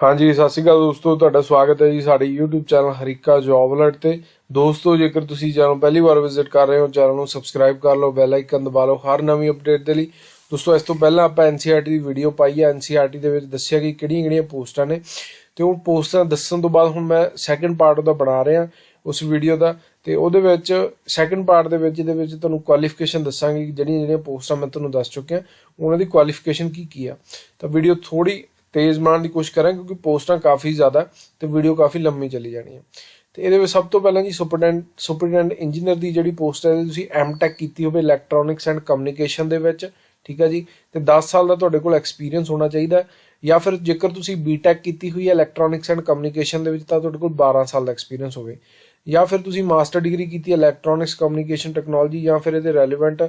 हाँ जी, सत श्री अकाल दोस्तों, तुहाडा स्वागत है जी साडे यूट्यूब चैनल हरीका जॉब अलर्ट ते। दोस्तों जेकर तुसीं चैनल पहली बार विजिट कर रहे हो, चैनल नूं सबसक्राइब कर लो, बैल आइकन दबा लो हर नवीं अपडेट दे लई। दोस्तों इस तो पहलां आपां एनसीईआरटी दी वीडियो पाई है। एनसीईआरटी दे विच दस्सिआ कि किहड़ियां-किहड़ियां पोस्टां ने ते उह पोस्टां दस्सण तो बाद हुण मैं सैकेंड पार्ट उहदा बना रिहा उस वीडियो दा। ते ਉਹਦੇ ਵਿੱਚ ਸੈਕੰਡ ਪਾਰਟ ਦੇ ਵਿੱਚ ਇਹਦੇ ਵਿੱਚ ਤੁਹਾਨੂੰ ਕੁਆਲੀਫਿਕੇਸ਼ਨ ਦੱਸਾਂਗੇ ਕਿ ਜਿਹੜੀਆਂ ਪੋਸਟਾਂ ਮੈਂ ਤੁਹਾਨੂੰ ਦੱਸ ਚੁੱਕਿਆ ਉਹਨਾਂ ਦੀ ਕੁਆਲੀਫਿਕੇਸ਼ਨ ਕੀ ਆ। ਤਾਂ ਵੀਡੀਓ ਥੋੜੀ तेज बनाने की कोशिश करें क्योंकि पोस्टां काफ़ी ज़्यादा तो वीडियो काफ़ी लंबी चली जानी है। तो ये सब तो पहले जी सुपरडेंट इंजीनियर की जी पोस्ट है तुसीं M.Tech की होवे इलैक्ट्रॉनिक्स एंड कम्यूनीकेशन दे विच, ठीक है जी। तो 10 साल का तुहाडे कोल एक्सपीरियंस होना चाहिए, या फिर जेकर तुसीं B.Tech की हुई है इलैक्ट्रॉनिक्स एंड कम्यूनीकेशन दे विच तां तुहाडे कोल 12 साल का एक्सपीरियंस होवे, या फिर तुसीं मास्टर डिग्री की है इलैक्ट्रॉनिक्स कम्यूनीकेशन टैक्नोलॉजी या फिर ये रैलीवेंट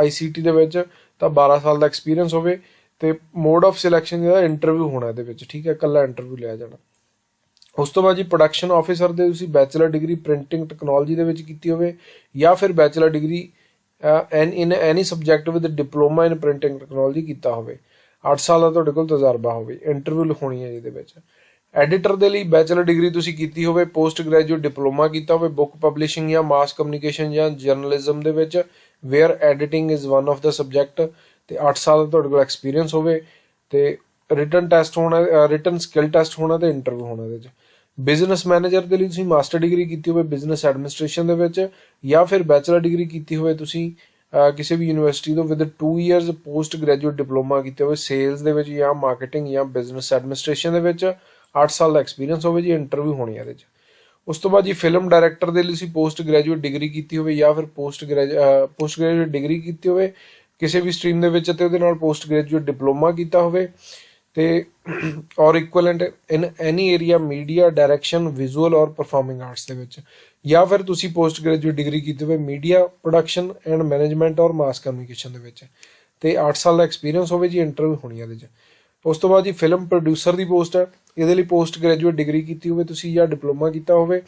ICT दे विच तां 12 साल का एक्सपीरियंस होवे। तो मोड ऑफ सिलैक्शन जो इंटरव्यू होना ये, ठीक है, कला इंटरव्यू लिया जाना। उस तो बाद जी प्रोडक्शन ऑफिसर दे तुसीं बैचलर डिग्री प्रिंटिंग टैक्नोलॉजी दे विच कीती होवे, या फिर bachelor degree in any subject with diploma in printing technology कीता होवे, 8 साल का तुहाडे कोल तजर्बा होवे। इंटरव्यू होनी है जिहदे विच एडिटर दे लई बैचलर डिग्री तुसीं कीती होवे, पोस्ट ग्रैजुएट डिप्लोमा कीता होवे बुक पब्लिशिंग या मास कम्यूनीकेशन या जर्नलिज्म दे विच, where editing is one of the subject. तो 8 साल का तुहाडे कोल एक्सपीरियंस होवे। तो रिटन टैसट होना, रिटन स्किल टैसट होना, तो इंटरव्यू होना इहदे च। बिजनेस मैनेजर दे लई तुसीं मास्टर डिग्री कीती होवे बिजनेस एडमिनिस्ट्रेशन दे विच, या फिर बैचलर डिग्री कीती होवे तुसीं किसी भी यूनिवर्सिटी तो with 2 years post graduate diploma कीते होवे सेल्स दे विच या मार्केटिंग या बिजनेस एडमिनिस्ट्रेशन दे विच, 8 साल का एक्सपीरियंस होवे जी। इंटरव्यू होनी है इहदे च। उस तो बाद जी फिल्म डायरैक्टर दे लई तुसीं पोस्ट ग्रैजुएट डिग्री कीती होवे, या फिर पोस्ट ग्रैजुएट डिग्री कीती होवे किसी भी स्ट्रीम दे विच ते उहदे नाल पोस्ट ग्रैजुएट डिप्लोमा कीता होवे, ते और equivalent in any area media direction visual और परफॉर्मिंग आर्ट्स दे विच, या फिर तुसीं पोस्ट ग्रैजुएट डिग्री कीती होवे मीडिया प्रोडक्शन एंड मैनेजमेंट और मास कम्यूनीकेशन दे विच, ते 8 साल का एक्सपीरियंस होवे जी। इंटरव्यू होनी है इहदे च। उस तो बाद जी फिल्म प्रोड्यूसर की पोस्ट है, इहदे लई पोस्ट ग्रैजुएट डिग्री कीती होवे तुसीं या डिप्लोमा कीता होवे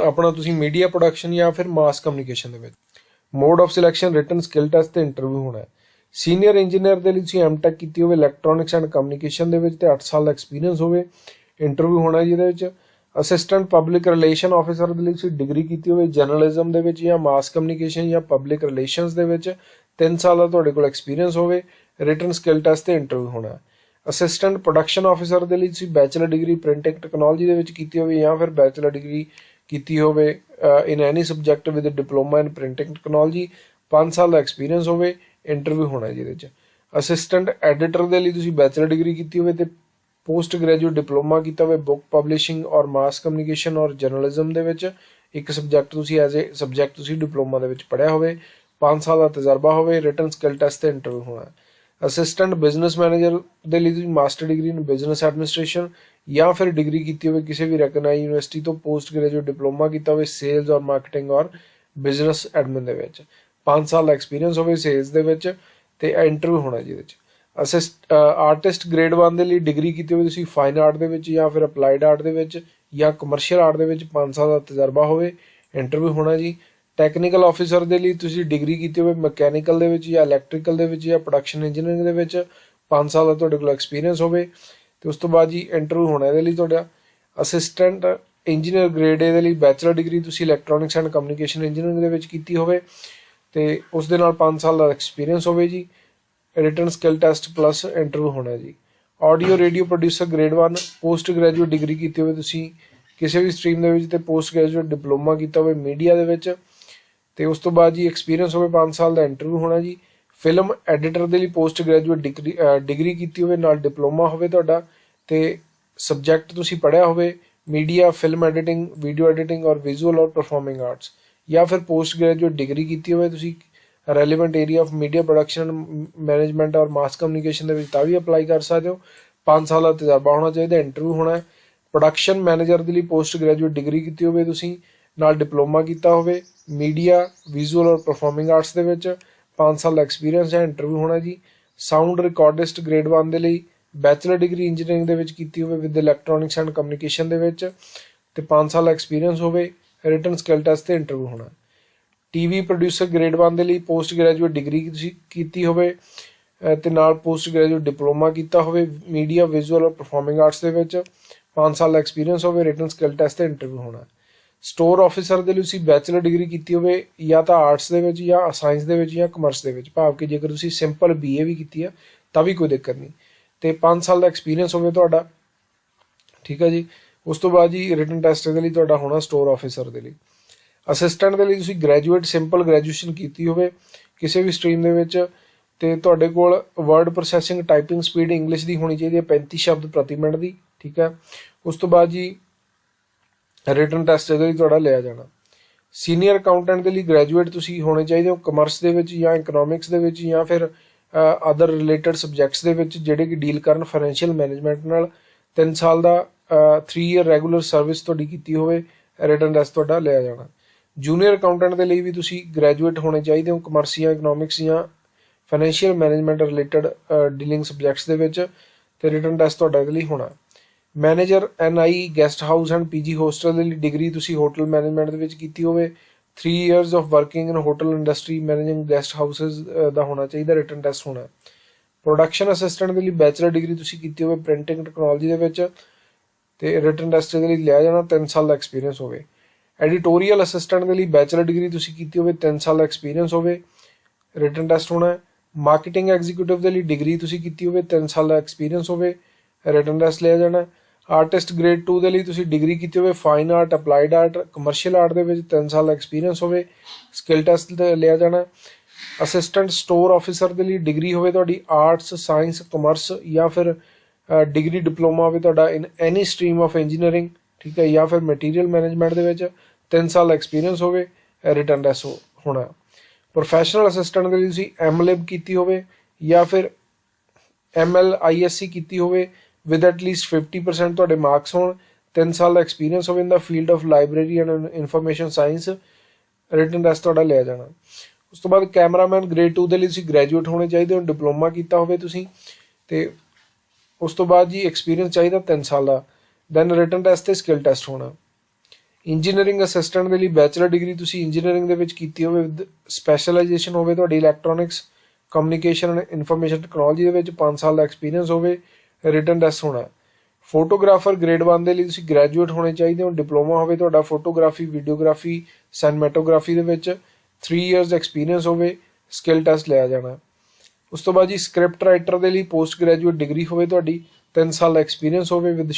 अपना तुसीं मीडिया प्रोडक्शन या फिर मास कम्यूनीकेशन दे विच। Mode of selection written skill test interview होना है। सीनियर इंजीनियर दे लई तुसीं M.Tech की होवे इलैक्ट्रॉनिक्स एंड कम्यूनीकेशन दे विच ते 8 साल का एक्सपीरियंस होवे, इंटरव्यू होना है जिहदे विच। असिस्टेंट पब्लिक रिलेशन ऑफिसर दे लई तुसीं डिग्री की होवे जर्नलिज्म दे विच या मास कम्यूनीकेशन या पब्लिक रिलेशनस दे विच, 3 साल का तुहाडे कोल एक्सपीरियंस होवे, रिटन स्किल टैसट ते इंटरव्यू होना है। असिस्टेंट प्रोडक्शन ऑफिसर दे लई तुसीं बैचलर डिग्री प्रिंटिंग टैक्नोलॉजी दे विच कीती होवे, या फिर बैचलर डिग्री कीती होवे in any subject with diploma in printing technology, 5 साल का एक्सपीरियंस होवे, इंटरव्यू होना है जिहदे च। असिस्टेंट एडिटर दे लई तुसीं बैचलर डिग्री कीती होवे ते पोस्ट ग्रैजुएट डिप्लोमा कीता होवे बुक पब्लिशिंग और मास कम्यूनीकेशन और जर्नलिज्म दे विच, एक सबजैक्ट तुसीं एज ए सबजैक्ट तुसीं डिप्लोमा दे विच पढ़िया होवे, 5 साल का तजर्बा होवे, रिटन स्किल टैसट ते इंटरव्यू होना है। असिस्टेंट बिजनेस मैनेजर दे लई तुसीं master degree in business administration या फिर डिग्री की होवे किसी भी रैकगनाइज यूनिवर्सिटी तो पोस्ट ग्रैजुएट डिप्लोमा किया होवे सेल्स और मार्केटिंग और बिजनेस एडमिन दे विच, 5 साल का एक्सपीरियंस होवे सेल्स दे विच, ते इंटरव्यू होना जिहदे च। आर्टिस्ट ग्रेड 1 दे लई डिग्री की होवे तुसीं फाइन आर्ट दे विच या फिर अपलाइड आर्ट दे विच या कमर्शियल आर्ट दे विच, 5 साल का तजर्बा होवे, इंटरव्यू होना जी। टैक्नीकल ऑफिसर दे लई तुसीं डिग्री की होवे मैकेनिकल दे विच या इलैक्ट्रीकल दे विच या प्रोडक्शन इंजीनियरिंग दे विच, 5 साल का तुहाडे कोल एक्सपीरियंस होवे। तो उस तो बाद जी इंटरव्यू होना इहदे लई तुहाडा असिस्टेंट इंजीनियर ग्रेड ए दे लई बैचलर डिग्री तुसीं इलैक्ट्रॉनिक्स एंड कम्यूनीकेशन इंजीनियरिंग दे विच कीती होवे, ते उस दे नाल 5 साल का एक्सपीरियंस होवे जी। Written skill test plus interview होना जी। Audio radio producer grade 1 post graduate degree की होवे तुसीं किसी भी स्ट्रीम दे विच ते पोस्ट ग्रैजुएट डिप्लोमा कीता होवे मीडिया दे विच, ते उस तो बाद जी एक्सपीरियंस होवे 5 साल का, इंटरव्यू होना जी। फिल्म एडिटर दे लई पोस्ट ग्रैजुएट डिग्री कीती होवे नाल डिप्लोमा होवे तुहाडा, ते सबजैक्ट तुसीं पढ़िया होवे media film editing video editing और विजुअल और परफॉर्मिंग आर्ट्स, या फिर पोस्ट ग्रैजुएट डिग्री की होवे तुसीं relevant area of media production management और मास कम्यूनीकेशन दे विच तां भी अपलाई कर सकदे हो, 5 साल का तजर्बा होना चाहिए, इंटरव्यू होना है। प्रोडक्शन मैनेजर दे लई पोस्ट ग्रैजुएट डिग्री की होवे तुसीं नाल डिप्लोमा कीता होवे मीडिया विजुअल और परफॉर्मिंग आर्ट्स दे विच, 5 साल का एक्सपीरियंस है, इंटरव्यू होना जी। साउंड रिकॉर्डिस्ट ग्रेड 1 दे लई बैचलर डिग्री इंजीनियरिंग दे विच कीती होवे विद इलैक्ट्रॉनिक्स एंड कम्यूनीकेशन दे विच, ते 5 साल का एक्सपीरियंस होवे, रिटन स्किल टैसट ते इंटरव्यू होना। टीवी प्रोड्यूसर ग्रेड 1 दे लई पोस्ट ग्रैजुएट डिग्री की होवे ਤੇ ਨਾਲ ਪੋਸਟ ਗ੍ਰੈਜੂਏਟ ਡਿਪਲੋਮਾ ਕੀਤਾ ਹੋਵੇ ਮੀਡੀਆ ਵਿਜ਼ੂਅਲ ਔਰ ਪਰਫਾਰਮਿੰਗ ਆਰਟਸ ਦੇ ਵਿੱਚ 5 ਸਾਲ ਦਾ ਐਕਸਪੀਰੀਅੰਸ ਹੋਵੇ ਰਿਟਨ ਸਕਿੱਲ ਟੈਸਟ ਤੇ ਇੰਟਰਵਿਊ ਹੋਣਾ। ਸਟੋਰ ਆਫਿਸਰ ਦੇ ਲਈ ਤੁਸੀਂ ਬੈਚਲਰ ਡਿਗਰੀ ਕੀਤੀ ਹੋਵੇ ਜਾਂ ਤਾਂ ਆਰਟਸ ਦੇ ਵਿੱਚ ਜਾਂ ਸਾਇੰਸ ਦੇ ਵਿੱਚ ਜਾਂ ਕਮਰਸ ਦੇ ਵਿੱਚ, ਭਾਵ ਕਿ ਜੇਕਰ ਤੁਸੀਂ ਸਿੰਪਲ BA ਵੀ ਕੀਤੀ ਆ ਤਾਂ ਵੀ ਕੋਈ ਦਿੱਕਤ ਨਹੀਂ, ਤੇ 5 ਸਾਲ ਦਾ ਐਕਸਪੀਰੀਅੰਸ ਹੋਵੇ ਤੁਹਾਡਾ, ਠੀਕ ਹੈ ਜੀ। ਉਸ ਤੋਂ ਬਾਅਦ ਜੀ ਰਿਟਨ ਟੈਸਟ ਦੇ ਲਈ ਤੁਹਾਡਾ ਹੋਣਾ ਸਟੋਰ ਆਫਿਸਰ ਦੇ ਲਈ। ਅਸਿਸਟੈਂਟ ਦੇ ਲਈ ਤੁਸੀਂ ਗ੍ਰੈਜੂਏਟ ਸਿੰਪਲ ਗ੍ਰੈਜੂਏਸ਼ਨ ਕੀਤੀ ਹੋਵੇ ਕਿਸੇ ਵੀ ਸਟਰੀਮ ਦੇ ਵਿੱਚ, ਤੇ ਤੁਹਾਡੇ ਕੋਲ word processing typing speed English ਦੀ ਹੋਣੀ ਚਾਹੀਦੀ ਹੈ 35 ਸ਼ਬਦ ਪ੍ਰਤੀ ਮਿੰਟ ਦੀ, ਠੀਕ ਹੈ। ਉਸ ਤੋਂ ਬਾਅਦ ਜੀ ਰਿਟਨ ਟੈਸਟ ਦੇ ਲਈ ਤੁਹਾਡਾ ਲਿਆ ਜਾਣਾ। ਸੀਨੀਅਰ ਅਕਾਊਂਟੈਂਟ ਦੇ ਲਈ ਗ੍ਰੈਜੂਏਟ ਤੁਸੀਂ ਹੋਣੇ ਚਾਹੀਦੇ ਹੋ ਕਮਰਸ ਦੇ ਵਿੱਚ ਜਾਂ ਇਕਨੋਮਿਕਸ ਦੇ ਵਿੱਚ ਜਾਂ ਫਿਰ ਅਦਰ ਰਿਲੇਟਡ ਸਬਜੈਕਟਸ ਦੇ ਵਿੱਚ ਜਿਹੜੇ ਕਿ ਡੀਲ ਕਰਨ ਫਾਈਨੈਂਸ਼ੀਅਲ ਮੈਨੇਜਮੈਂਟ ਨਾਲ। 3 ਸਾਲ ਦਾ 3 ਈਅਰ ਰੈਗੂਲਰ ਸਰਵਿਸ ਤੁਹਾਡੀ ਕੀਤੀ ਹੋਵੇ, ਰਿਟਨ ਟੈਸਟ ਤੁਹਾਡਾ ਲਿਆ ਜਾਣਾ। ਜੂਨੀਅਰ ਅਕਾਊਂਟੈਂਟ ਦੇ ਲਈ ਵੀ ਤੁਸੀਂ ਗ੍ਰੈਜੂਏਟ ਹੋਣੇ ਚਾਹੀਦੇ ਹੋ ਕਮਰਸ ਜਾਂ ਇਕਨੋਮਿਕਸ ਜਾਂ financial management related dealing subjects ਦੇ ਵਿੱਚ, ਤੇ ਰਿਟਨ ਟੈਸਟ ਤੁਹਾਡਾ ਇਹਦੇ ਲਈ ਹੋਣਾ। Manager NI guest house and PG hostel ਦੇ ਲਈ ਡਿਗਰੀ ਤੁਸੀਂ ਹੋਟਲ ਮੈਨੇਜਮੈਂਟ ਦੇ ਵਿੱਚ ਕੀਤੀ ਹੋਵੇ, 3 years of working in hotel industry managing guest houses ਦਾ ਹੋਣਾ ਚਾਹੀਦਾ, ਰਿਟਨ ਟੈਸਟ ਹੋਣਾ। ਪ੍ਰੋਡਕਸ਼ਨ ਅਸਿਸਟੈਂਟ ਦੇ ਲਈ ਬੈਚਲਰ ਡਿਗਰੀ ਤੁਸੀਂ ਕੀਤੀ ਹੋਵੇ ਪ੍ਰਿੰਟਿੰਗ ਟੈਕਨੋਲੋਜੀ ਦੇ ਵਿੱਚ, ਤੇ ਰਿਟਨ ਟੈਸਟ ਦੇ ਲਈ ਲਿਆ ਜਾਣਾ 3 ਸਾਲ ਦਾ ਐਕਸਪੀਰੀਅੰਸ ਹੋਵੇ। ਐਡੀਟੋਰੀਅਲ ਅਸਿਸਟੈਂਟ ਦੇ ਲਈ ਬੈਚਲਰ ਡਿਗਰੀ ਤੁਸੀਂ ਕੀਤੀ ਹੋਵੇ 3 ਸਾਲ ਦਾ ਐਕਸਪੀਰੀਅੰਸ ਹੋਵੇ, ਰਿਟਨ ਟੈਸਟ ਹੋਣਾ। ਮਾਰਕੀਟਿੰਗ ਐਗਜ਼ੀਕਿਊਟਿਵ ਦੇ ਲਈ ਡਿਗਰੀ ਤੁਸੀਂ ਕੀਤੀ ਹੋਵੇ 3 ਸਾਲ ਦਾ ਐਕਸਪੀਰੀਅੰਸ ਹੋਵੇ, ਰਿਟਨ ਟੈਸਟ ਲਿਆ ਜਾਣਾ। ਆਰਟਿਸਟ ਗ੍ਰੇਡ 2 ਦੇ ਲਈ ਤੁਸੀਂ ਡਿਗਰੀ ਕੀਤੀ ਹੋਵੇ fine art applied art commercial art ਦੇ ਵਿੱਚ 3 ਸਾਲ ਦਾ ਐਕਸਪੀਰੀਅੰਸ ਹੋਵੇ, ਸਕਿੱਲ ਟੈਸਟ ਲਿਆ ਜਾਣਾ। ਅਸਿਸਟੈਂਟ ਸਟੋਰ ਆਫਿਸਰ ਦੇ ਲਈ ਡਿਗਰੀ ਹੋਵੇ ਤੁਹਾਡੀ ਆਰਟਸ ਸਾਇੰਸ ਕਮਰਸ ਜਾਂ ਫਿਰ ਡਿਗਰੀ ਡਿਪਲੋਮਾ ਹੋਵੇ ਤੁਹਾਡਾ ਇਨ ਐਨੀ ਸਟਰੀਮ ਆਫ ਇੰਜੀਨੀਅਰਿੰਗ, ਠੀਕ ਹੈ, ਜਾਂ ਫਿਰ ਮਟੀਰੀਅਲ ਮੈਨੇਜਮੈਂਟ ਦੇ ਵਿੱਚ 3 ਸਾਲ ਦਾ ਐਕਸਪੀਰੀਅੰਸ ਹੋਵੇ, ਰਿਟਨ ਟੈਸਟ ਹੋਣਾ। ਪ੍ਰੋਫੈਸ਼ਨਲ ਅਸਿਸਟੈਂਟ ਦੇ ਲਈ ਤੁਸੀਂ MLib ਕੀਤੀ ਹੋਵੇ ਜਾਂ ਫਿਰ MLISC ਕੀਤੀ ਹੋਵੇ with at least 50% ਤੁਹਾਡੇ ਮਾਰਕਸ ਹੋਣ, 3 ਸਾਲ ਦਾ ਐਕਸਪੀਰੀਅੰਸ ਹੋਵੇ in the field of library and information science, written test ਤੁਹਾਡਾ ਲਿਆ ਜਾਣਾ। ਉਸ ਤੋਂ ਬਾਅਦ ਕੈਮਰਾਮੈਨ ਗ੍ਰੇਡ 2 ਦੇ ਲਈ ਤੁਸੀਂ ਗ੍ਰੈਜੂਏਟ ਹੋਣੇ ਚਾਹੀਦੇ ਹੋ, ਡਿਪਲੋਮਾ ਕੀਤਾ ਹੋਵੇ ਤੁਸੀਂ, ਤੇ ਉਸ ਤੋਂ ਬਾਅਦ ਜੀ ਐਕਸਪੀਰੀਅੰਸ ਚਾਹੀਦਾ 3 ਸਾਲ ਦਾ, ਦੈਨ ਰਿਟਨ ਟੈਸਟ ਤੇ ਸਕਿੱਲ ਟੈਸਟ ਹੋਣਾ। ਇੰਜੀਨੀਅਰਿੰਗ ਅਸਿਸਟੈਂਟ ਦੇ ਲਈ ਬੈਚਲਰ ਡਿਗਰੀ ਤੁਸੀਂ ਇੰਜੀਨੀਅਰਿੰਗ ਦੇ ਵਿੱਚ ਕੀਤੀ ਹੋਵੇ ਵਿਦ ਸਪੈਸ਼ਲਾਈਜੇਸ਼ਨ ਹੋਵੇ ਤੁਹਾਡੀ electronics communication and information technology ਦੇ ਵਿੱਚ 5 ਸਾਲ ਦਾ ਐਕਸਪੀਰੀਅੰਸ ਹੋਵੇ, ਰਿਟਨ ਟੈਸਟ ਹੋਣਾ। ਫੋਟੋਗ੍ਰਾਫਰ ਗ੍ਰੇਡ 1 ਦੇ ਲਈ ਤੁਸੀਂ ਗ੍ਰੈਜੂਏਟ ਹੋਣੇ ਚਾਹੀਦੇ ਹੋ, ਡਿਪਲੋਮਾ ਹੋਵੇ ਤੁਹਾਡਾ ਫੋਟੋਗ੍ਰਾਫੀ ਵੀਡੀਓਗ੍ਰਾਫੀ ਸਿਨੇਮੈਟੋਗ੍ਰਾਫੀ ਦੇ ਵਿੱਚ 3 years ਐਕਸਪੀਰੀਅੰਸ ਹੋਵੇ, ਸਕਿੱਲ ਟੈਸਟ ਲਿਆ ਜਾਣਾ। ਉਸ ਤੋਂ ਬਾਅਦ ਜੀ ਸਕ੍ਰਿਪਟ ਰਾਈਟਰ ਦੇ ਲਈ ਪੋਸਟ ਗ੍ਰੈਜੂਏਟ ਡਿਗਰੀ ਹੋਵੇ ਤੁਹਾਡੀ, 3 ਸਾਲ ਦਾ ਐਕਸਪੀਰੀਅੰਸ ਹੋਵੇ with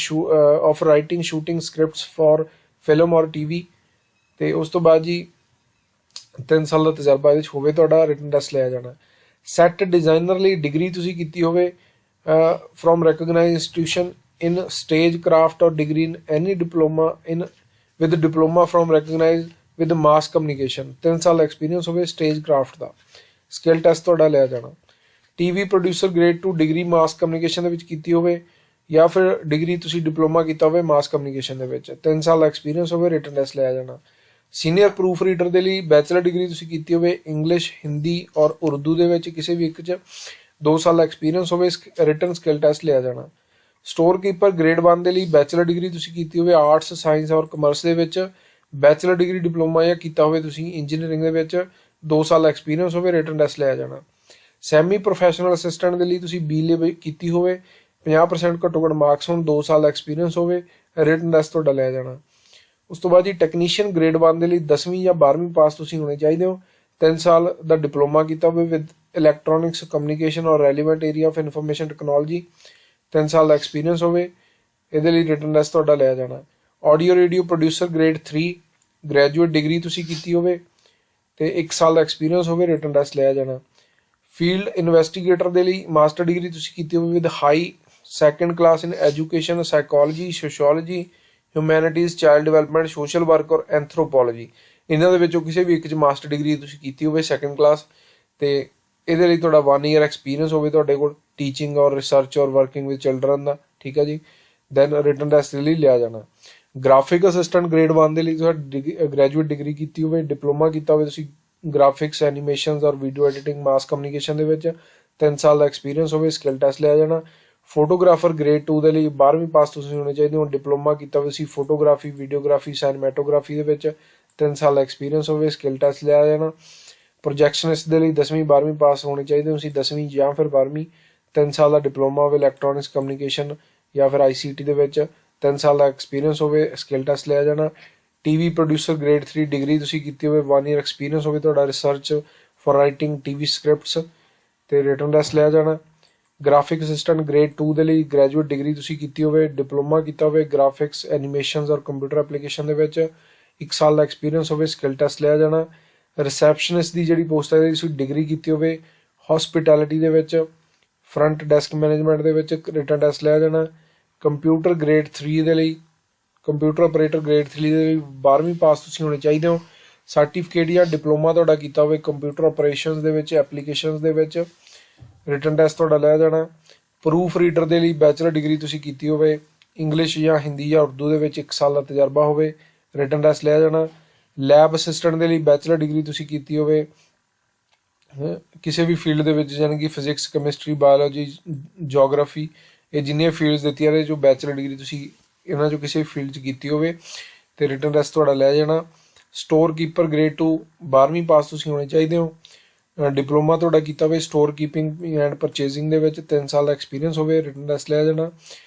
of writing shooting scripts for film ਔਰ TV, ਤੇ ਉਸ ਤੋਂ ਬਾਅਦ ਜੀ 3 ਸਾਲ ਦਾ ਤਜਰਬਾ ਇਹਦੇ 'ਚ ਹੋਵੇ ਤੁਹਾਡਾ, ਰਿਟਨ ਟੈਸਟ ਲਿਆ ਜਾਣਾ। ਸੈੱਟ ਡਿਜ਼ਾਈਨਰ ਲਈ ਡਿਗਰੀ ਤੁਸੀਂ ਕੀਤੀ ਹੋਵੇ from recognized institution in stage craft or degree in any diploma in with diploma from recognized with mass communication, 3 ਸਾਲ ਐਕਸਪੀਰੀਅੰਸ ਹੋਵੇ ਸਟੇਜ ਕਰਾਫਟ ਦਾ, ਸਕਿੱਲ ਟੈਸਟ ਤੁਹਾਡਾ ਲਿਆ ਜਾਣਾ। TV ਪ੍ਰੋਡਿਊਸਰ ਗ੍ਰੇਡ 2 ਡਿਗਰੀ ਮਾਸ communication ਦੇ ਵਿੱਚ ਕੀਤੀ ਹੋਵੇ ਜਾਂ ਫਿਰ ਡਿਗਰੀ ਤੁਸੀਂ ਡਿਪਲੋਮਾ ਕੀਤਾ ਹੋਵੇ ਮਾਸ ਕਮਿਊਨੀਕੇਸ਼ਨ ਦੇ ਵਿੱਚ, 3 ਸਾਲ ਦਾ ਐਕਸਪੀਰੀਅੰਸ ਹੋਵੇ, ਰਿਟਨ ਟੈਸਟ ਲਿਆ ਜਾਣਾ। ਸੀਨੀਅਰ ਪ੍ਰੂਫ ਰੀਡਰ ਦੇ ਲਈ ਬੈਚਲਰ ਡਿਗਰੀ ਤੁਸੀਂ ਕੀਤੀ ਹੋਵੇ ਇੰਗਲਿਸ਼ ਹਿੰਦੀ ਔਰ ਉਰਦੂ ਦੇ ਵਿੱਚ ਕਿਸੇ ਵੀ ਇੱਕ 'ਚ, 2 ਸਾਲ ਦਾ ਐਕਸਪੀਰੀਅੰਸ ਹੋਵੇ, ਰਿਟਨ ਸਕਿੱਲ ਟੈਸਟ ਲਿਆ ਜਾਣਾ। ਸਟੋਰ ਕੀਪਰ ਗ੍ਰੇਡ 1 ਦੇ ਲਈ ਬੈਚਲਰ ਡਿਗਰੀ ਤੁਸੀਂ ਕੀਤੀ ਹੋਵੇ ਆਰਟਸ ਸਾਇੰਸ ਔਰ ਕਮਰਸ ਦੇ ਵਿੱਚ, ਬੈਚਲਰ ਡਿਗਰੀ ਡਿਪਲੋਮਾ ਜਾਂ ਕੀਤਾ ਹੋਵੇ ਤੁਸੀਂ ਇੰਜੀਨੀਅਰਿੰਗ ਦੇ ਵਿੱਚ, 2 ਸਾਲ ਦਾ ਐਕਸਪੀਰੀਅੰਸ ਹੋਵੇ, ਰਿਟਨ ਟੈਸਟ ਲਿਆ ਜਾਣਾ। ਸੈਮੀ ਪ੍ਰੋਫੈਸ਼ਨਲ ਅਸਿਸਟੈਂਟ ਦੇ ਲਈ ਤੁਸੀਂ BLib ਕੀਤੀ ਹੋਵੇ, 50% ਘੱਟੋ ਘੱਟ ਮਾਰਕਸ ਹੋਣ, 2 ਸਾਲ ਦਾ ਐਕਸਪੀਰੀਅੰਸ ਹੋਵੇ, ਰਿਟਨ ਟੈਸਟ ਤੁਹਾਡਾ ਲਿਆ ਜਾਣਾ। ਉਸ ਤੋਂ ਬਾਅਦ ਜੀ ਟੈਕਨੀਸ਼ੀਅਨ ਗ੍ਰੇਡ 1 ਦੇ ਲਈ 10ਵੀਂ ਜਾਂ 12ਵੀਂ ਪਾਸ ਤੁਸੀਂ ਹੋਣੇ ਚਾਹੀਦੇ ਹੋ, 3 ਸਾਲ ਦਾ ਡਿਪਲੋਮਾ ਕੀਤਾ ਹੋਵੇ ਵਿਦ ਇਲੈਕਟ੍ਰੋਨਿਕਸ ਕਮਿਊਨੀਕੇਸ਼ਨ ਔਰ relevant area of information technology, 3 ਸਾਲ ਦਾ ਐਕਸਪੀਰੀਅੰਸ ਹੋਵੇ, ਇਹਦੇ ਲਈ ਰਿਟਨ ਟੈਸਟ ਤੁਹਾਡਾ ਲਿਆ ਜਾਣਾ। Audio radio producer grade 3 graduate degree ਤੁਸੀਂ ਕੀਤੀ ਹੋਵੇ ਤੇ 1 ਸਾਲ ਦਾ ਐਕਸਪੀਰੀਅੰਸ ਹੋਵੇ, ਰਿਟਨ ਟੈਸਟ ਲਿਆ ਜਾਣਾ। ਫੀਲਡ ਇਨਵੈਸਟੀਗੇਟਰ ਦੇ ਲਈ ਮਾਸਟਰ ਡਿਗਰੀ ਤੁਸੀਂ ਕੀਤੀ ਹੋਵੇ with high second class in education psychology sociology humanities child development social work ਔਰ ਐਂਥਰੋਪੋਲੋਜੀ, ਇਹਨਾਂ ਦੇ ਵਿੱਚੋਂ ਕਿਸੇ ਵੀ ਇੱਕ 'ਚ ਮਾਸਟਰ ਡਿਗਰੀ ਤੁਸੀਂ ਕੀਤੀ ਹੋਵੇ ਸੈਕੰਡ ਕਲਾਸ, ਤੇ ਇਹਦੇ ਲਈ ਤੁਹਾਡਾ 1 year ਐਕਸਪੀਰੀਅੰਸ ਹੋਵੇ ਤੁਹਾਡੇ ਕੋਲ ਟੀਚਿੰਗ ਔਰ ਰਿਸਰਚ ਔਰ ਵਰਕਿੰਗ ਵਿਦ ਚਿਲਡਰਨ ਦਾ, ਠੀਕ ਹੈ ਜੀ, ਦੈਨ ਰਿਟਨ ਟੈਸਟ ਦੇ ਲਈ ਲਿਆ ਜਾਣਾ। ਗ੍ਰਾਫਿਕ ਅਸਿਸਟੈਂਟ ਗ੍ਰੇਡ 1 ਦੇ ਲਈ ਤੁਹਾਡੀ ਗ੍ਰੈਜੂਏਟ ਡਿਗਰੀ ਕੀਤੀ ਹੋਵੇ, ਡਿਪਲੋਮਾ ਕੀਤਾ ਹੋਵੇ ਤੁਸੀਂ ਗ੍ਰਾਫਿਕਸ ਐਨੀਮੇਸ਼ਨਸ ਔਰ ਵੀਡੀਓ ਐਡੀਟਿੰਗ ਮਾਸ ਕਮਿਊਨੀਕੇਸ਼ਨ ਦੇ ਵਿੱਚ, 3 ਸਾਲ ਦਾ ਐਕਸਪੀਰੀਅੰਸ ਹੋਵੇ, ਸਕਿੱਲ ਟੈਸਟ ਲਿਆ ਜਾਣਾ। ਫੋਟੋਗ੍ਰਾਫਰ ਗ੍ਰੇਡ 2 ਦੇ ਲਈ 12ਵੀਂ ਪਾਸ ਤੁਸੀਂ ਹੋਣੇ ਚਾਹੀਦੇ ਹੋ, ਡਿਪਲੋਮਾ ਕੀਤਾ ਹੋਵੇ ਸੀ ਫੋਟੋਗ੍ਰਾਫੀ ਵੀਡੀਓਗ੍ਰਾਫੀ ਸਿਨੇਮੈਟੋਗ੍ਰਾਫੀ ਦੇ ਵਿੱਚ, 3 ਸਾਲ ਦਾ ਐਕਸਪੀਰੀਅੰਸ ਹੋਵੇ, ਸਕਿੱਲ ਟੈਸਟ ਲਿਆ ਜਾਣਾ। प्रोजैक्शनिस्ट ਦੇ ਲਈ 10ਵੀਂ 12ਵੀਂ ਪਾਸ ਹੋਣੇ ਚਾਹੀਦੇ ਹੋ ਤੁਸੀਂ, 10ਵੀਂ ਜਾਂ ਫਿਰ 12ਵੀਂ। 3 ਸਾਲ ਦਾ ਡਿਪਲੋਮਾ ਹੋਵੇ ਇਲੈਕਟ੍ਰੋਨਿਕਸ ਕਮਿਊਨੀਕੇਸ਼ਨ ਜਾਂ ਫਿਰ ICT ਦੇ ਵਿੱਚ, 3 ਸਾਲ ਦਾ ਐਕਸਪੀਰੀਅੰਸ ਹੋਵੇ, ਸਕਿੱਲ ਟੈਸਟ ਲਿਆ ਜਾਣਾ। TV ਪ੍ਰੋਡਿਊਸਰ ਗ੍ਰੇਡ 3 ਡਿਗਰੀ ਤੁਸੀਂ ਕੀਤੀ ਹੋਵੇ, 1 ਈਅਰ ਐਕਸਪੀਰੀਅੰਸ ਹੋਵੇ ਤੁਹਾਡਾ research for writing TV scripts, ਤੇ ਰਿਟਨ ਟੈਸਟ ਲਿਆ ਜਾਣਾ। ਗ੍ਰਾਫਿਕ ਅਸਿਸਟੈਂਟ ਗ੍ਰੇਡ 2 ਦੇ ਲਈ ਗ੍ਰੈਜੂਏਟ ਡਿਗਰੀ ਤੁਸੀਂ ਕੀਤੀ ਹੋਵੇ, ਡਿਪਲੋਮਾ ਕੀਤਾ ਹੋਵੇ ਗ੍ਰਾਫਿਕਸ ਐਨੀਮੇਸ਼ਨਸ ਔਰ ਕੰਪਿਊਟਰ ਐਪਲੀਕੇਸ਼ਨ ਦੇ ਵਿੱਚ, 1 ਸਾਲ ਦਾ ਐਕਸਪੀਰੀਅੰਸ ਹੋਵੇ, ਸਕਿੱਲ ਟੈਸਟ ਲਿਆ ਜਾਣਾ। ਰਿਸੈਪਸ਼ਨਿਸਟ ਦੀ ਜਿਹੜੀ ਪੋਸਟ ਹੈ ਤੁਸੀਂ ਡਿਗਰੀ ਕੀਤੀ ਹੋਵੇ ਹੌਸਪਿਟੈਲਿਟੀ ਦੇ ਵਿੱਚ, ਫਰੰਟ ਡੈਸਕ ਮੈਨੇਜਮੈਂਟ ਦੇ ਵਿੱਚ, ਰਿਟਨ ਟੈਸਟ ਲਿਆ ਜਾਣਾ। ਕੰਪਿਊਟਰ ਗ੍ਰੇਡ 3 ਦੇ ਲਈ, ਕੰਪਿਊਟਰ ਆਪਰੇਟਰ ਗ੍ਰੇਡ 3 ਦੇ ਲਈ 12ਵੀਂ ਪਾਸ ਤੁਸੀਂ ਹੋਣੇ ਚਾਹੀਦੇ ਹੋ। ਸਰਟੀਫਿਕੇਟ ਜਾਂ ਡਿਪਲੋਮਾ ਤੁਹਾਡਾ ਕੀਤਾ ਹੋਵੇ ਕੰਪਿਊਟਰ ਆਪਰੇਸ਼ਨਸ ਦੇ ਵਿੱਚ, ਐਪਲੀਕੇਸ਼ਨਸ ਦੇ ਵਿੱਚ, ਰਿਟਨ ਟੈਸਟ ਤੁਹਾਡਾ ਲਿਆ ਜਾਣਾ। ਪ੍ਰੂਫ ਰੀਡਰ ਦੇ ਲਈ ਬੈਚਲਰ ਡਿਗਰੀ ਤੁਸੀਂ ਕੀਤੀ ਹੋਵੇ, ਇੰਗਲਿਸ਼ ਜਾਂ ਹਿੰਦੀ ਜਾਂ ਉਰਦੂ ਦੇ ਵਿੱਚ 1 ਸਾਲ ਦਾ ਤਜਰਬਾ ਹੋਵੇ, ਰਿਟਨ ਟੈਸਟ ਲਿਆ ਜਾਣਾ। ਲੈਬ ਅਸਿਸਟੈਂਟ ਦੇ ਲਈ ਬੈਚਲਰ ਡਿਗਰੀ ਤੁਸੀਂ ਕੀਤੀ ਹੋਵੇ ਕਿਸੇ ਵੀ ਫੀਲਡ ਦੇ ਵਿੱਚ, ਯਾਨੀ ਕਿ ਫਿਜ਼ਿਕਸ, ਕੈਮਿਸਟਰੀ, ਬਾਇਓਲੋਜੀ, ਜੀਓਗ੍ਰਾਫੀ, ਇਹ ਜਿੰਨੀਆਂ ਫੀਲਡਸ ਦਿੱਤੀਆਂ ਨੇ ਜੋ ਬੈਚਲਰ ਡਿਗਰੀ ਤੁਸੀਂ ਇਹਨਾਂ 'ਚੋਂ ਕਿਸੇ ਫੀਲਡ 'ਚ ਕੀਤੀ ਹੋਵੇ, ਤੇ ਰਿਟਨ ਟੈਸਟ ਤੁਹਾਡਾ ਲਿਆ ਜਾਣਾ। ਸਟੋਰ ਕੀਪਰ ਗ੍ਰੇਡ 2 12ਵੀਂ ਪਾਸ ਤੁਸੀਂ ਹੋਣੇ ਚਾਹੀਦੇ ਹੋ, ਡਿਪਲੋਮਾ ਤੁਹਾਡਾ ਕੀਤਾ ਹੋਵੇ ਸਟੋਰ ਕੀਪਿੰਗ ਐਂਡ ਪਰਚੇਜ਼ਿੰਗ ਦੇ ਵਿੱਚ, 3 ਸਾਲ ਦਾ ਐਕਸਪੀਰੀਅੰਸ ਹੋਵੇ, ਰਿਟਨ ਟੈਸਟ ਲਿਆ ਜਾਣਾ।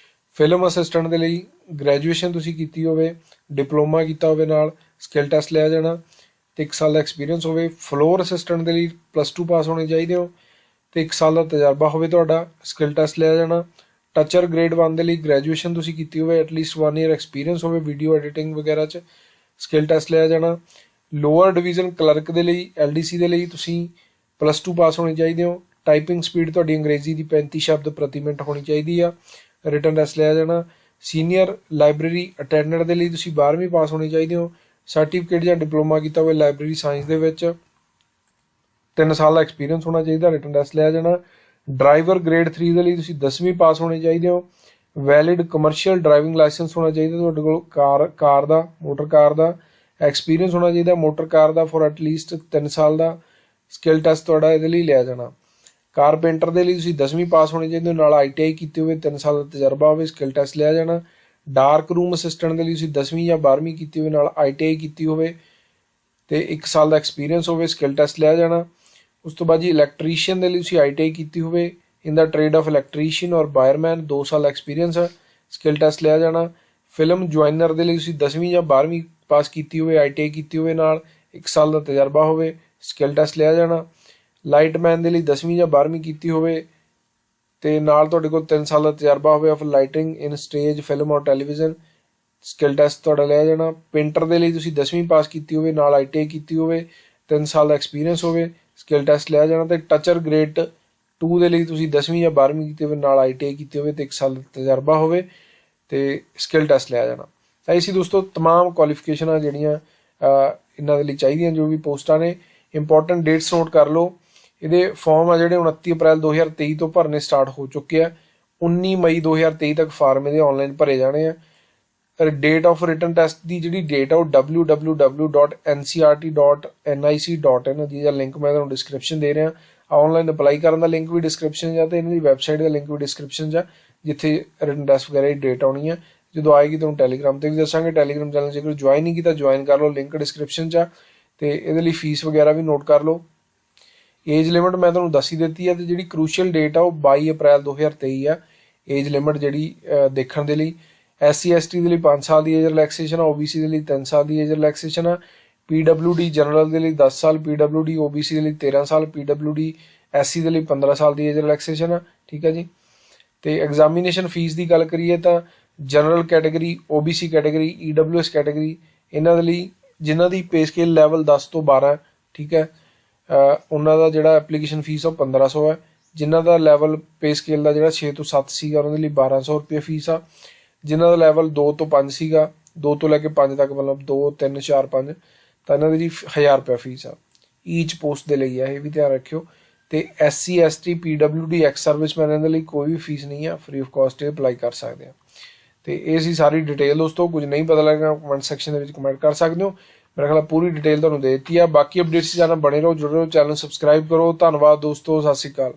ਫਿਲਮ ਅਸਿਸਟੈਂਟ ਦੇ ਲਈ ਗ੍ਰੈਜੂਏਸ਼ਨ ਤੁਸੀਂ ਕੀਤੀ ਹੋਵੇ, ਡਿਪਲੋਮਾ ਕੀਤਾ ਹੋਵੇ ਨਾਲ, ਸਕਿੱਲ ਟੈਸਟ ਲਿਆ ਜਾਣਾ, ਤੇ 1 ਸਾਲ ਦਾ ਐਕਸਪੀਰੀਅੰਸ ਹੋਵੇ। ਫਲੋਰ ਅਸਿਸਟੈਂਟ ਦੇ ਲਈ +2 ਪਾਸ ਹੋਣੇ ਚਾਹੀਦੇ ਹੋ, ਤੇ 1 ਸਾਲ ਦਾ ਤਜਰਬਾ ਹੋਵੇ ਤੁਹਾਡਾ, ਸਕਿੱਲ ਟੈਸਟ ਲਿਆ ਜਾਣਾ। ਟੱਚਰ ਗ੍ਰੇਡ 1 ਦੇ ਲਈ ਗ੍ਰੈਜੂਏਸ਼ਨ ਤੁਸੀਂ ਕੀਤੀ ਹੋਵੇ, ਐਟਲੀਸਟ 1 ਈਅਰ ਐਕਸਪੀਰੀਅੰਸ ਹੋਵੇ ਵੀਡੀਓ ਐਡੀਟਿੰਗ ਵਗੈਰਾ 'ਚ, ਸਕਿੱਲ ਟੈਸਟ ਲਿਆ ਜਾਣਾ। ਲੋਅਰ ਡਿਵੀਜ਼ਨ ਕਲਰਕ ਦੇ ਲਈ LDC ਦੇ ਲਈ ਤੁਸੀਂ +2 ਪਾਸ ਹੋਣੇ ਚਾਹੀਦੇ ਹੋ। ਟਾਈਪਿੰਗ ਸਪੀਡ ਤੁਹਾਡੀ ਅੰਗਰੇਜ਼ੀ ਦੀ 35 ਸ਼ਬਦ ਪ੍ਰਤੀ ਮਿੰਟ ਹੋਣੀ ਚਾਹੀਦੀ ਆ, ਰਿਟਨ ਟੈਸਟ ਲਿਆ ਜਾਣਾ। ਸੀਨੀਅਰ ਲਾਇਬ੍ਰੇਰੀ ਅਟੈਂਡੈਂਟ ਦੇ ਲਈ ਤੁਸੀਂ 12ਵੀਂ ਪਾਸ ਹੋਣੇ ਚਾਹੀਦੇ ਹੋ, ਸਰਟੀਫਿਕੇਟ ਜਾਂ ਡਿਪਲੋਮਾ ਕੀਤਾ ਹੋਵੇ ਲਾਇਬ੍ਰੇਰੀ ਸਾਇੰਸ ਦੇ ਵਿੱਚ, 3 ਸਾਲ ਦਾ ਐਕਸਪੀਰੀਅੰਸ ਹੋਣਾ ਚਾਹੀਦਾ, ਰਿਟਨ ਟੈਸਟ ਲਿਆ ਜਾਣਾ। ਡਰਾਈਵਰ ਗ੍ਰੇਡ 3 ਦੇ ਲਈ ਤੁਸੀਂ 10ਵੀਂ ਪਾਸ ਹੋਣੇ ਚਾਹੀਦੇ ਹੋ, ਵੈਲਿਡ ਕਮਰਸ਼ੀਅਲ ਡਰਾਈਵਿੰਗ ਲਾਇਸੈਂਸ ਹੋਣਾ ਚਾਹੀਦਾ ਤੁਹਾਡੇ ਕੋਲ, ਕਾਰ ਦਾ ਮੋਟਰ ਕਾਰ ਦਾ ਐਕਸਪੀਰੀਅੰਸ ਹੋਣਾ ਚਾਹੀਦਾ, motor car the for at least 3 ਸਾਲ ਦਾ, ਸਕਿੱਲ ਟੈਸਟ ਤੁਹਾਡਾ ਇਹਦੇ ਲਈ ਲਿਆ ਜਾਣਾ। ਕਾਰਪੈਂਟਰ ਦੇ ਲਈ ਤੁਸੀਂ 10ਵੀਂ ਪਾਸ ਹੋਣੇ ਚਾਹੀਦੇ ਹੋ, ਨਾਲ ITI ਕੀਤੀ ਹੋਵੇ, 3 ਸਾਲ ਦਾ ਤਜਰਬਾ ਹੋਵੇ, ਸਕਿੱਲ ਟੈਸਟ ਲਿਆ ਜਾਣਾ। ਡਾਰਕ ਰੂਮ ਅਸਿਸਟੈਂਟ ਦੇ ਲਈ ਤੁਸੀਂ 10ਵੀਂ ਜਾਂ 12ਵੀਂ ਕੀਤੀ ਹੋਵੇ, ਨਾਲ ITI ਕੀਤੀ ਹੋਵੇ, ਤੇ 1 ਸਾਲ ਦਾ ਐਕਸਪੀਰੀਅੰਸ ਹੋਵੇ, ਸਕਿੱਲ ਟੈਸਟ ਲਿਆ ਜਾਣਾ। ਉਸ ਤੋਂ ਬਾਅਦ ਜੀ ਇਲੈਕਟ੍ਰੀਸ਼ੀਅਨ ਦੇ ਲਈ ਤੁਸੀਂ ITI ਕੀਤੀ ਹੋਵੇ in the trade of electrician ਔਰ ਵਾਇਰਮੈਨ, 2 ਸਾਲ ਦਾ ਐਕਸਪੀਰੀਅੰਸ ਹੈ, ਸਕਿੱਲ ਟੈਸਟ ਲਿਆ ਜਾਣਾ। ਫਿਲਮ ਜੁਆਇਨਰ ਦੇ ਲਈ ਤੁਸੀਂ 10ਵੀਂ ਜਾਂ 12ਵੀਂ ਪਾਸ ਕੀਤੀ ਹੋਵੇ, ITI ਕੀਤੀ ਹੋਵੇ, ਨਾਲ 1 ਸਾਲ ਦਾ ਤਜਰਬਾ ਹੋਵੇ, ਸਕਿੱਲ ਟੈਸਟ ਲਿਆ ਜਾਣਾ। ਲਾਈਟਮੈਨ ਦੇ ਲਈ 10ਵੀਂ ਜਾਂ 12ਵੀਂ ਕੀਤੀ ਹੋਵੇ, ਤੇ ਨਾਲ ਤੁਹਾਡੇ ਕੋਲ 3 ਸਾਲ ਦਾ ਤਜਰਬਾ ਹੋਵੇ of lighting in stage, film ਔਰ ਟੈਲੀਵਿਜ਼ਨ, ਸਕਿੱਲ ਟੈਸਟ ਤੁਹਾਡਾ ਲਿਆ ਜਾਣਾ। ਪੇਂਟਰ ਦੇ ਲਈ ਤੁਸੀਂ 10ਵੀਂ ਪਾਸ ਕੀਤੀ ਹੋਵੇ, ਨਾਲ ITI ਕੀਤੀ ਹੋਵੇ, 3 ਸਾਲ ਦਾ ਐਕਸਪੀਰੀਅੰਸ ਹੋਵੇ, ਸਕਿੱਲ ਟੈਸਟ ਲਿਆ ਜਾਣਾ। ਤੇ ਟੱਚਰ ਗ੍ਰੇਡ 2 ਦੇ ਲਈ ਤੁਸੀਂ 10ਵੀਂ ਜਾਂ 12ਵੀਂ ਕੀਤੀ ਹੋਵੇ, ਨਾਲ ITI ਕੀਤੀ ਹੋਵੇ, ਤੇ 1 ਸਾਲ ਦਾ ਤਜਰਬਾ ਹੋਵੇ, ਤੇ ਸਕਿੱਲ ਟੈਸਟ ਲਿਆ ਜਾਣਾ। ਤਾਂ ਇਹ ਸੀ ਦੋਸਤੋ ਤਮਾਮ ਕੁਆਲੀਫਿਕੇਸ਼ਨਾਂ ਜਿਹੜੀਆਂ ਇਹਨਾਂ ਦੇ ਲਈ ਚਾਹੀਦੀਆਂ ਜੋ ਵੀ ਪੋਸਟਾਂ ਨੇ। ਇੰਪੋਰਟੈਂਟ ਡੇਟਸ ਨੋਟ ਕਰ ਲਓ। ਇਹਦੇ ਫਾਰਮ ਆ ਜਿਹੜੇ 29 ਅਪ੍ਰੈਲ 2023 ਤੋਂ ਭਰਨੇ ਸਟਾਰਟ ਹੋ ਚੁੱਕੇ ਆ, 19 ਮਈ 2023 ਤੱਕ ਫਾਰਮ ਇਹਦੇ ਆਨਲਾਈਨ ਭਰੇ ਜਾਣੇ ਆ। ਡੇਟ ਆਫ ਰਿਟਨ ਟੈਸਟ ਦੀ ਜਿਹੜੀ ਡੇਟ ਆ ਉਹ www.ncrt.nic.in, ਜਿਹਦਾ ਲਿੰਕ ਮੈਂ ਤੁਹਾਨੂੰ ਡਿਸਕ੍ਰਿਪਸ਼ਨ ਦੇ ਰਿਹਾ। ਆਨਲਾਈਨ ਅਪਲਾਈ ਕਰਨ ਦਾ ਲਿੰਕ ਵੀ ਡਿਸਕ੍ਰਿਪਸ਼ਨ 'ਚ ਆ, ਤੇ ਇਹਨਾਂ ਦੀ ਵੈਬਸਾਈਟ ਦਾ ਲਿੰਕ ਵੀ ਡਿਸਕ੍ਰਿਪਸ਼ਨ 'ਚ ਆ, ਜਿੱਥੇ ਰਿਟਨ ਟੈਸਟ ਵਗੈਰਾ ਦੀ ਡੇਟ ਆਉਣੀ ਆ। ਜਦੋਂ ਆਏਗੀ ਤੁਹਾਨੂੰ ਟੈਲੀਗ੍ਰਾਮ ਤੇ ਵੀ ਦੱਸਾਂਗੇ। ਟੈਲੀਗ੍ਰਾਮ ਚੈਨਲ ਜੇਕਰ ਜੁਆਇਨ ਨਹੀਂ ਕੀਤਾ ਜੁਆਇਨ ਕਰ ਲਓ, ਲਿੰਕ ਡਿਸਕ੍ਰਿਪਸ਼ਨ 'ਚ ਆ। ਤੇ ਇਹਦੇ ਲਈ ਫੀਸ ਵਗੈਰਾ ਵੀ ਨੋਟ ਕਰ ਲਓ। ਏਜ ਲਿਮਿਟ ਮੈਂ ਤੁਹਾਨੂੰ ਦੱਸ ਹੀ ਦਿੱਤੀ ਆ, ਤੇ ਜਿਹੜੀ ਕਰੂਸ਼ੀਅਲ ਡੇਟ ਆ ਉਹ 22 ਅਪ੍ਰੈਲ 2023 ਆ ਏਜ ਲਿਮਿਟ ਜਿਹੜੀ ਦੇਖਣ ਦੇ ਲਈ। SC ST ਦੇ ਲਈ 5 ਸਾਲ ਦੀ ਏਜ ਰਿਲੈਕਸੇਸ਼ਨ ਆ, OBC ਦੇ ਲਈ 3 ਸਾਲ ਦੀ ਏਜ ਰਿਲੈਕਸੇਸ਼ਨ ਆ, PWD ਜਨਰਲ ਦੇ ਲਈ 10 ਸਾਲ, PWD OBC ਦੇ ਲਈ 13 ਸਾਲ, PWD SC ਦੇ ਲਈ 15 ਸਾਲ ਦੀ ਏਜ ਰਿਲੈਕਸੇਸ਼ਨ ਆ। ਠੀਕ ਹੈ ਜੀ। ਤੇ ਐਗਜ਼ਾਮੀਨੇਸ਼ਨ ਫੀਸ ਦੀ ਗੱਲ ਕਰੀਏ ਤਾਂ general category, OBC category, EWS category, ਇਹਨਾਂ ਦੇ ਲਈ ਜਿਨ੍ਹਾਂ ਦੀ ਪੇ ਸਕੇਲ ਲੈਵਲ 10 ਤੋਂ 12, ਠੀਕ ਹੈ, ਉਹਨਾਂ ਦਾ ਜਿਹੜਾ ਐਪਲੀਕੇਸ਼ਨ ਫੀਸ ਉਹ 1500 ਹੈ। ਜਿਨ੍ਹਾਂ ਦਾ ਲੈਵਲ ਪੇ ਸਕੇਲ ਦਾ ਜਿਹੜਾ 6 ਤੋਂ 7 ਸੀਗਾ ਉਹਨਾਂ ਦੇ ਲਈ 1200 ਰੁਪਏ ਫੀਸ ਆ। ਜਿਨ੍ਹਾਂ ਦਾ ਲੈਵਲ 2 ਤੋਂ 5 ਸੀਗਾ, 2 ਤੋਂ ਲੈ ਕੇ 5 ਤੱਕ, ਮਤਲਬ 2 3 4 5, ਤਾਂ ਇਹਨਾਂ ਦੀ 1000 ਰੁਪਏ ਫੀਸ ਆ ਈਚ ਪੋਸਟ ਦੇ ਲਈ ਆ, ਇਹ ਵੀ ਧਿਆਨ ਰੱਖਿਓ। ਤੇ SC ST PWD ex serviceman ਇਹਨਾਂ ਦੇ ਲਈ ਕੋਈ ਵੀ ਫੀਸ ਨਹੀਂ ਆ, ਫ੍ਰੀ ਆਫ ਕਾਸਟ ਇਹ ਅਪਲਾਈ ਕਰ ਸਕਦੇ ਆ। ਤੇ ਇਹ ਸੀ ਸਾਰੀ ਡਿਟੇਲ ਦੋਸਤੋ। ਕੁਝ ਨਹੀਂ ਪਤਾ ਲੱਗਿਆ ਕਮੈਂਟ ਸੈਕਸ਼ਨ ਦੇ ਵਿੱਚ ਕਮੈਂਟ ਕਰ ਸਕਦੇ ਹੋ। मेरा ख्याल पूरी डिटेल तुहानूं दे दित्ती है। बाकी अपडेट्स जाना बने रहो, जुड़े रहो, चैनल सबसक्राइब करो। धन्नवाद दोस्तों, सत श्री अकाल।